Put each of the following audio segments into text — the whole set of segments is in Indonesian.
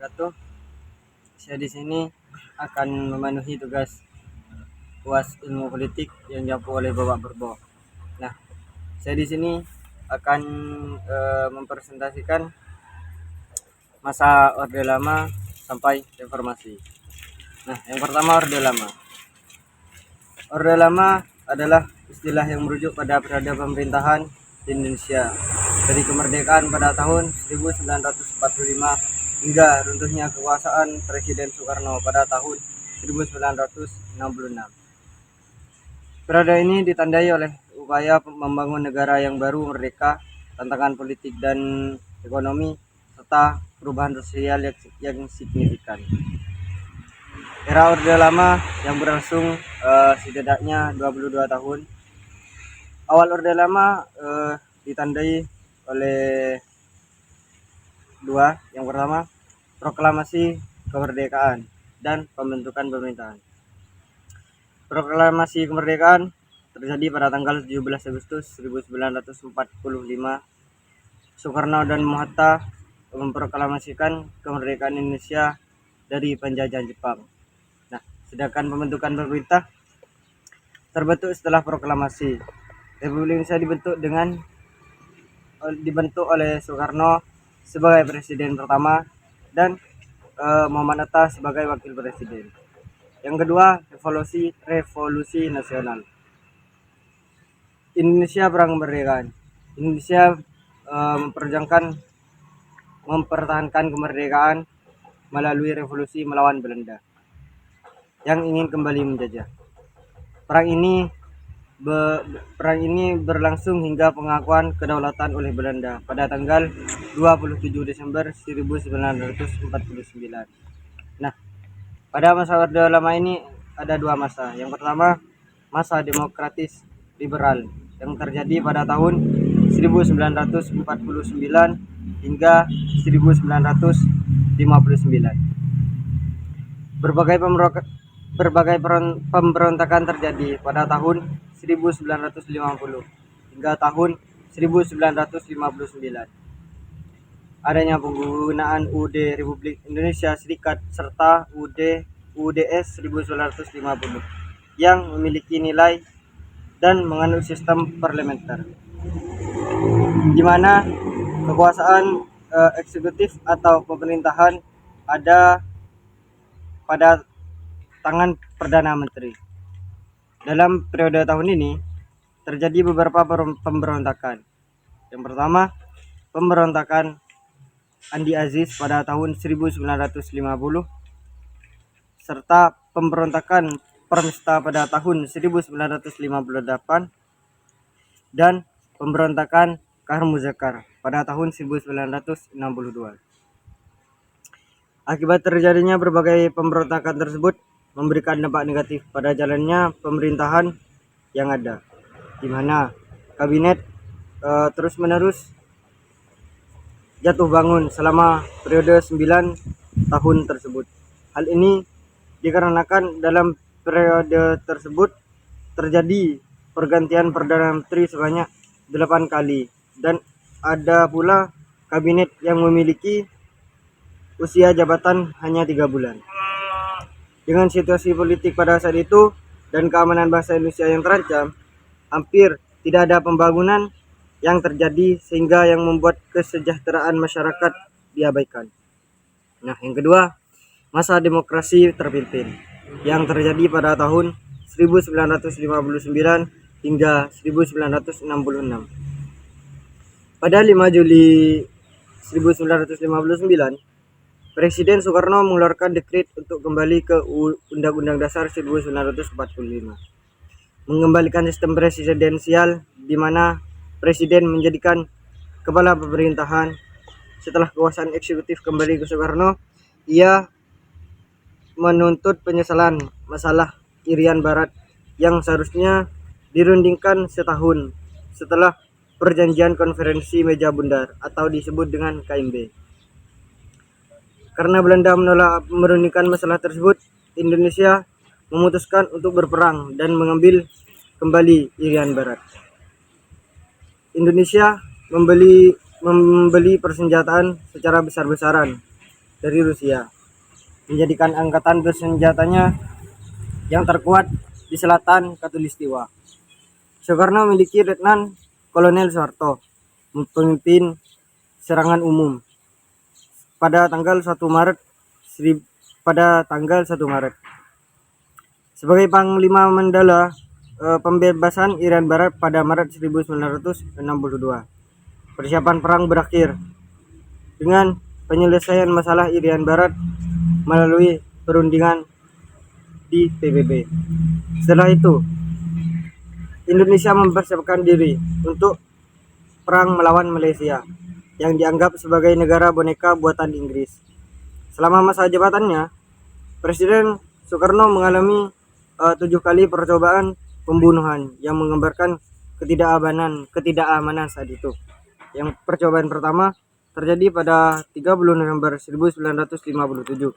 Ratu, saya di sini akan memenuhi tugas UAS Ilmu Politik yang diampu oleh Bapak Berbo. Nah, saya di sini akan mempresentasikan masa Orde Lama sampai reformasi. Nah, yang pertama Orde Lama. Orde Lama adalah istilah yang merujuk pada periode pemerintahan di Indonesia dari kemerdekaan pada tahun 1945 hingga runtuhnya kekuasaan Presiden Soekarno pada tahun 1966. Periode ini ditandai oleh upaya membangun negara yang baru merdeka, tantangan politik dan ekonomi, serta perubahan sosial yang signifikan. Era Orde Lama yang berlangsung setidaknya 22 tahun. Awal Orde Lama ditandai oleh dua. Yang pertama, proklamasi kemerdekaan dan pembentukan pemerintahan. Proklamasi kemerdekaan terjadi pada tanggal 17 Agustus 1945. Soekarno dan Hatta memproklamasikan kemerdekaan Indonesia dari penjajahan Jepang. Nah, sedangkan pembentukan pemerintah terbentuk setelah proklamasi. Republik Indonesia dibentuk oleh Soekarno sebagai presiden pertama dan Muhammad Hatta sebagai wakil presiden. Yang kedua, revolusi nasional. Indonesia perang kemerdekaan. Indonesia mempertahankan kemerdekaan melalui revolusi melawan Belanda yang ingin kembali menjajah. Perang ini berlangsung hingga pengakuan kedaulatan oleh Belanda pada tanggal 27 Desember 1949. Nah, pada masa Orde Lama ini ada dua masa. Yang pertama, masa demokratis liberal yang terjadi pada tahun 1949 hingga 1959. Berbagai pemberontakan terjadi pada tahun 1950 hingga tahun 1959. Adanya penggunaan UUD Republik Indonesia Serikat serta UUDS 1950 yang memiliki nilai dan menganut sistem parlementer, di mana kekuasaan eksekutif atau pemerintahan ada pada tangan Perdana Menteri. Dalam periode tahun ini terjadi beberapa pemberontakan. Yang pertama, pemberontakan Andi Aziz pada tahun 1950 serta pemberontakan Permesta pada tahun 1958 dan pemberontakan Kahar Muzakkar pada tahun 1962. Akibat terjadinya berbagai pemberontakan tersebut memberikan dampak negatif pada jalannya pemerintahan yang ada, di mana kabinet terus-menerus jatuh bangun selama periode 9 tahun tersebut. Hal ini dikarenakan dalam periode tersebut terjadi pergantian Perdana Menteri sebanyak 8 kali dan ada pula kabinet yang memiliki usia jabatan hanya 3 bulan. Dengan situasi politik pada saat itu dan keamanan bangsa Indonesia yang terancam, hampir tidak ada pembangunan yang terjadi sehingga yang membuat kesejahteraan masyarakat diabaikan. Nah, yang kedua, masa demokrasi terpimpin yang terjadi pada tahun 1959 hingga 1966. Pada 5 Juli 1959, Presiden Soekarno mengeluarkan dekret untuk kembali ke Undang-Undang Dasar 1945, mengembalikan sistem presidensial di mana presiden menjadikan kepala pemerintahan. Setelah kekuasaan eksekutif kembali ke Soekarno, ia menuntut penyesalan masalah Irian Barat yang seharusnya dirundingkan setahun setelah perjanjian konferensi meja bundar atau disebut dengan KMB. Karena Belanda menolak merundingkan masalah tersebut, Indonesia memutuskan untuk berperang dan mengambil kembali Irian Barat. Indonesia membeli persenjataan secara besar-besaran dari Rusia, menjadikan angkatan bersenjatanya yang terkuat di selatan Katulistiwa. Soekarno memiliki Letnan Kolonel Soeharto, memimpin serangan umum pada tanggal 1 Maret sebagai Panglima Mandala pembebasan Irian Barat pada Maret 1962. Persiapan perang berakhir dengan penyelesaian masalah Irian Barat melalui perundingan di PBB. Setelah itu, Indonesia mempersiapkan diri untuk perang melawan Malaysia yang dianggap sebagai negara boneka buatan Inggris. Selama masa jabatannya, Presiden Soekarno mengalami 7 kali percobaan pembunuhan yang menggambarkan ketidakamanan saat itu. Yang percobaan pertama terjadi pada 30 November 1957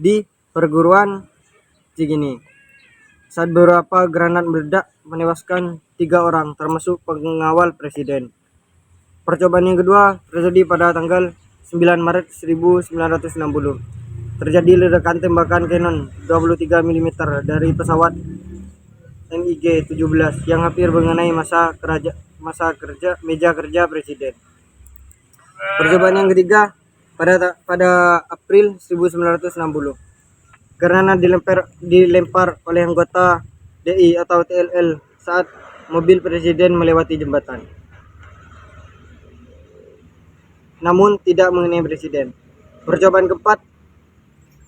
di perguruan Cigini, saat beberapa granat meledak menewaskan 3 orang termasuk pengawal presiden. Percobaan yang kedua terjadi pada tanggal 9 Maret 1960. Terjadi ledakan tembakan Cannon 23 mm dari pesawat MiG-17 yang hampir mengenai meja kerja presiden. Percobaan yang ketiga pada April 1960. Granat dilempar oleh anggota DI atau TLL saat mobil presiden melewati jembatan, namun tidak mengenai presiden. Percobaan keempat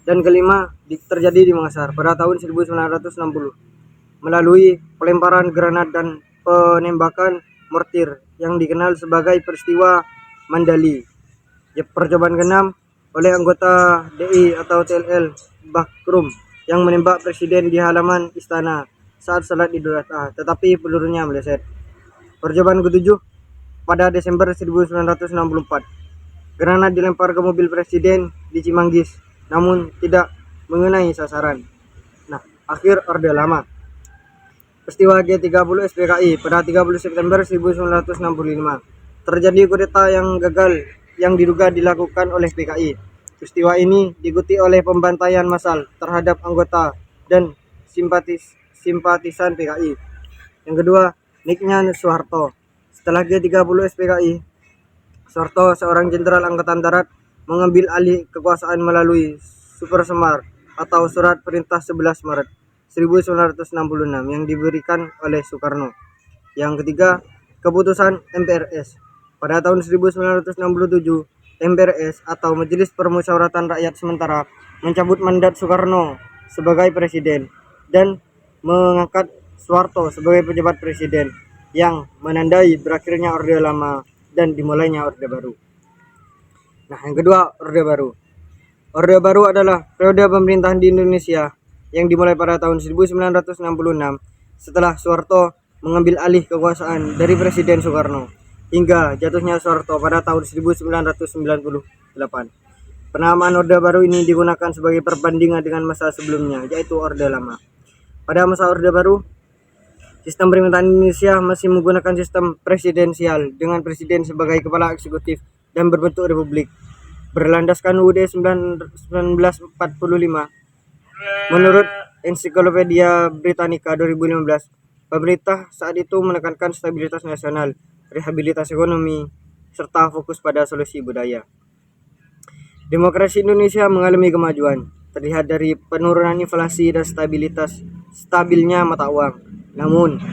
dan kelima terjadi di Makassar pada tahun 1960 melalui pelemparan granat dan penembakan mortir yang dikenal sebagai peristiwa Mandali. Percobaan keenam oleh anggota DI atau TLL Bakrum yang menembak presiden di halaman istana saat salat Idul Adha, tetapi pelurunya meleset. Percobaan ketujuh pada Desember 1964. Granat dilempar ke mobil presiden di Cimanggis, namun tidak mengenai sasaran. Akhir Orde Lama. Peristiwa G30 SPKI pada 30 September 1965. Terjadi kudeta yang gagal yang diduga dilakukan oleh PKI. Peristiwa ini diikuti oleh pembantaian massal terhadap anggota dan simpatisan PKI. Yang kedua, naiknya Soeharto. Setelah G30 SPKI, Soeharto, seorang jenderal angkatan darat, mengambil alih kekuasaan melalui Super Semar atau Surat Perintah 11 Maret 1966 yang diberikan oleh Soekarno. Yang ketiga, keputusan MPRS. Pada tahun 1967, MPRS atau Majelis Permusyawaratan Rakyat Sementara mencabut mandat Soekarno sebagai presiden dan mengangkat Soeharto sebagai pejabat presiden, yang menandai berakhirnya Orde Lama dan dimulainya Orde Baru. Yang kedua, Orde Baru. Orde Baru adalah periode pemerintahan di Indonesia yang dimulai pada tahun 1966 setelah Soeharto mengambil alih kekuasaan dari Presiden Soekarno hingga jatuhnya Soeharto pada tahun 1998. Penamaan Orde Baru ini digunakan sebagai perbandingan dengan masa sebelumnya, yaitu Orde Lama. Pada masa Orde Baru, sistem pemerintahan Indonesia masih menggunakan sistem presidensial dengan presiden sebagai kepala eksekutif dan berbentuk republik berlandaskan UUD 1945. Menurut Ensiklopedia Britannica 2015, pemerintah saat itu menekankan stabilitas nasional, rehabilitasi ekonomi, serta fokus pada solusi budaya. Demokrasi Indonesia mengalami kemajuan, terlihat dari penurunan inflasi dan stabilnya mata uang. Namun,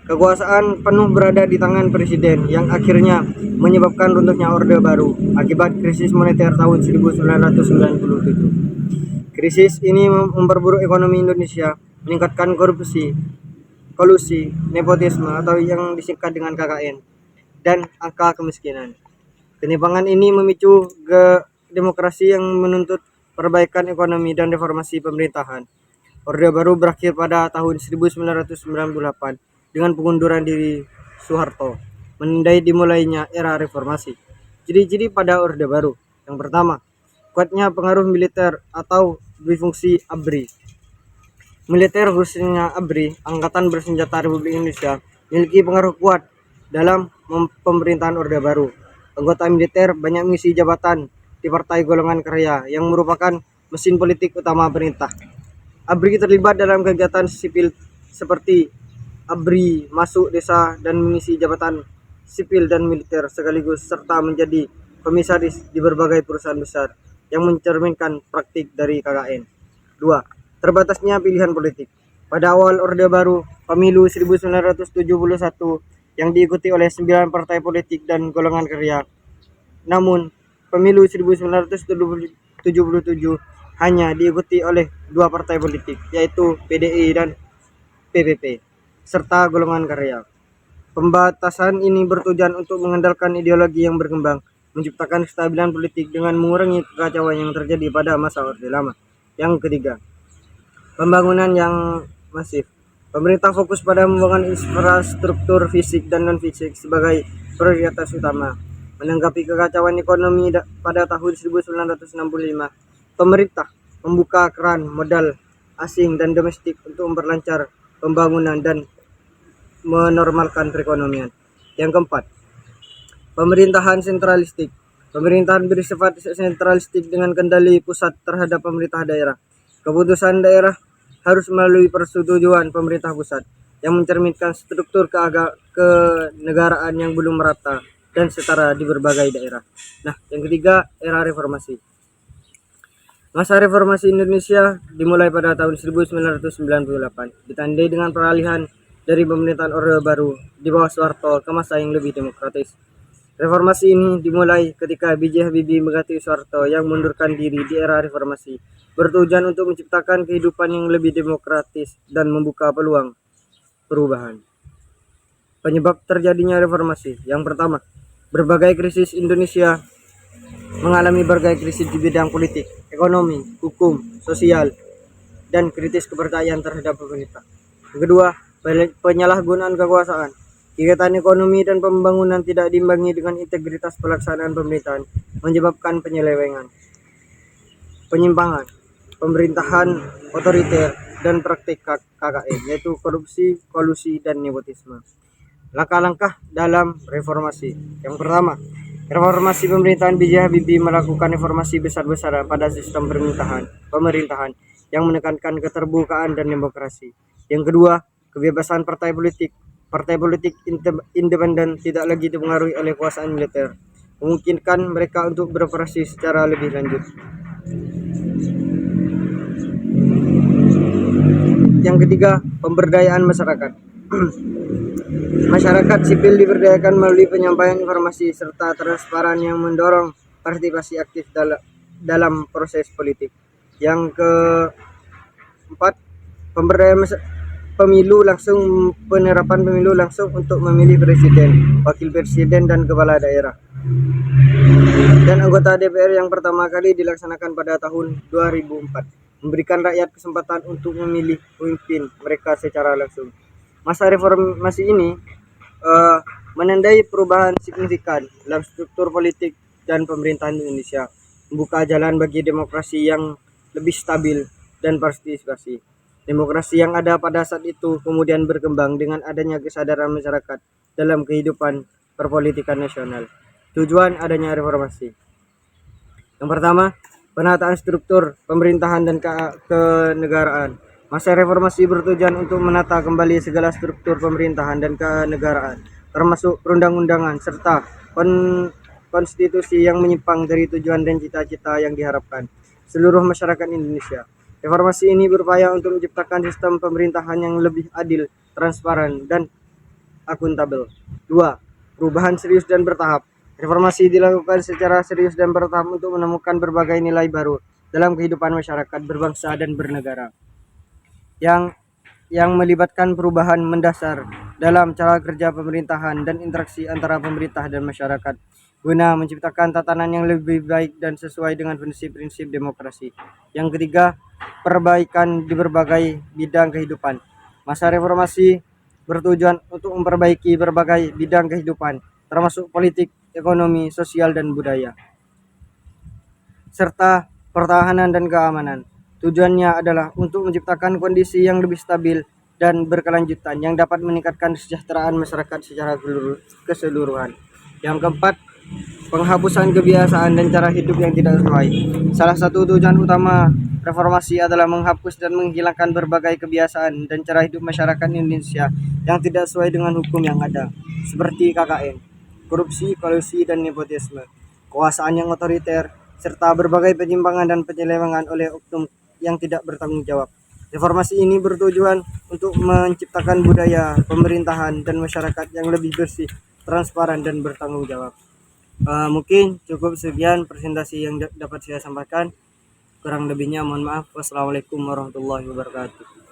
kekuasaan penuh berada di tangan presiden yang akhirnya menyebabkan runtuhnya Orde Baru akibat krisis moneter tahun 1997. Krisis ini memperburuk ekonomi Indonesia, meningkatkan korupsi, kolusi, nepotisme atau yang disingkat dengan KKN, dan angka kemiskinan. Ketimpangan ini memicu demokrasi yang menuntut perbaikan ekonomi dan reformasi pemerintahan. Orde Baru berakhir pada tahun 1998 dengan pengunduran diri Soeharto, menandai dimulainya era reformasi. Ciri-ciri pada Orde Baru. Yang pertama, kuatnya pengaruh militer atau difungsi ABRI. Militer khususnya ABRI, Angkatan Bersenjata Republik Indonesia, memiliki pengaruh kuat dalam pemerintahan Orde Baru. Anggota militer banyak mengisi jabatan di Partai Golongan Karya yang merupakan mesin politik utama pemerintah. ABRI terlibat dalam kegiatan sipil seperti ABRI masuk desa dan mengisi jabatan sipil dan militer sekaligus serta menjadi komisaris di berbagai perusahaan besar yang mencerminkan praktik dari KKN. 2. Terbatasnya pilihan politik. Pada awal Orde Baru, pemilu 1971 yang diikuti oleh 9 partai politik dan golongan karya. Namun, pemilu 1977 hanya diikuti oleh 2 partai politik, yaitu PDI dan PPP, serta golongan karya. Pembatasan ini bertujuan untuk mengendalikan ideologi yang berkembang, menciptakan kestabilan politik dengan mengurangi kekacauan yang terjadi pada masa Orde Lama. Yang ketiga, pembangunan yang masif. Pemerintah fokus pada membangun infrastruktur fisik dan non-fisik sebagai prioritas utama. Menanggapi kekacauan ekonomi pada tahun 1965, pemerintah membuka keran modal asing dan domestik untuk memperlancar pembangunan dan menormalkan perekonomian. Yang keempat, pemerintahan sentralistik. Pemerintahan bersifat sentralistik dengan kendali pusat terhadap pemerintah daerah. Keputusan daerah harus melalui persetujuan pemerintah pusat yang mencerminkan struktur kenegaraan yang belum merata dan setara di berbagai daerah. Nah, yang ketiga, era reformasi. Masa reformasi Indonesia dimulai pada tahun 1998, ditandai dengan peralihan dari pemerintahan Orde Baru di bawah Soeharto ke masa yang lebih demokratis. Reformasi ini dimulai ketika B.J. Habibie mengganti Soeharto yang mundurkan diri di era reformasi, bertujuan untuk menciptakan kehidupan yang lebih demokratis dan membuka peluang perubahan. Penyebab terjadinya reformasi. Yang pertama, berbagai krisis Indonesia mengalami berbagai krisis di bidang politik, ekonomi, hukum, sosial, dan kritis kepercayaan terhadap pemerintah. Yang kedua, penyalahgunaan kekuasaan. Kegiatan ekonomi dan pembangunan tidak diimbangi dengan integritas pelaksanaan pemerintahan, menyebabkan penyelewengan, penyimpangan, pemerintahan otoriter, dan praktik KKN, yaitu korupsi, kolusi, dan nepotisme. Langkah-langkah dalam reformasi. Yang pertama, reformasi pemerintahan B.J. Habibie melakukan reformasi besar-besaran pada sistem pemerintahan yang menekankan keterbukaan dan demokrasi. Yang kedua, kebebasan partai politik. Partai politik independen tidak lagi dipengaruhi oleh kekuasaan militer, memungkinkan mereka untuk beroperasi secara lebih lanjut. Yang ketiga, pemberdayaan masyarakat. Masyarakat sipil diberdayakan melalui penyampaian informasi serta transparan yang mendorong partisipasi aktif dalam proses politik. Yang keempat, pemberdayaan pemilu langsung, penerapan pemilu langsung untuk memilih presiden, wakil presiden, dan kepala daerah. Dan anggota DPR yang pertama kali dilaksanakan pada tahun 2004, memberikan rakyat kesempatan untuk memilih pemimpin mereka secara langsung. Masa reformasi ini menandai perubahan signifikan dalam struktur politik dan pemerintahan Indonesia, membuka jalan bagi demokrasi yang lebih stabil dan partisipasi. Demokrasi yang ada pada saat itu kemudian berkembang dengan adanya kesadaran masyarakat dalam kehidupan perpolitikan nasional. Tujuan adanya reformasi. Yang pertama, penataan struktur pemerintahan dan kenegaraan. Masa reformasi bertujuan untuk menata kembali segala struktur pemerintahan dan kenegaraan, termasuk perundang-undangan serta konstitusi yang menyimpang dari tujuan dan cita-cita yang diharapkan seluruh masyarakat Indonesia. Reformasi ini berupaya untuk menciptakan sistem pemerintahan yang lebih adil, transparan, dan akuntabel. 2. Perubahan serius dan bertahap. Reformasi dilakukan secara serius dan bertahap untuk menemukan berbagai nilai baru dalam kehidupan masyarakat berbangsa dan bernegara, yang melibatkan perubahan mendasar dalam cara kerja pemerintahan dan interaksi antara pemerintah dan masyarakat, guna menciptakan tatanan yang lebih baik dan sesuai dengan prinsip-prinsip demokrasi. Yang ketiga, perbaikan di berbagai bidang kehidupan. Masa reformasi bertujuan untuk memperbaiki berbagai bidang kehidupan, termasuk politik, ekonomi, sosial, dan budaya, serta pertahanan dan keamanan. Tujuannya adalah untuk menciptakan kondisi yang lebih stabil dan berkelanjutan yang dapat meningkatkan kesejahteraan masyarakat secara keseluruhan. Yang keempat, Penghapusan kebiasaan dan cara hidup yang tidak sesuai. Salah satu tujuan utama reformasi adalah menghapus dan menghilangkan berbagai kebiasaan dan cara hidup masyarakat Indonesia yang tidak sesuai dengan hukum yang ada, seperti KKN, korupsi, kolusi, dan nepotisme, kekuasaan yang otoriter, serta berbagai penyimpangan dan penyelewengan oleh oknum yang tidak bertanggung jawab. Reformasi ini bertujuan untuk menciptakan budaya pemerintahan dan masyarakat yang lebih bersih, transparan, dan bertanggung jawab. Mungkin cukup sekian presentasi yang dapat saya sampaikan. Kurang lebihnya mohon maaf. Wassalamualaikum warahmatullahi wabarakatuh.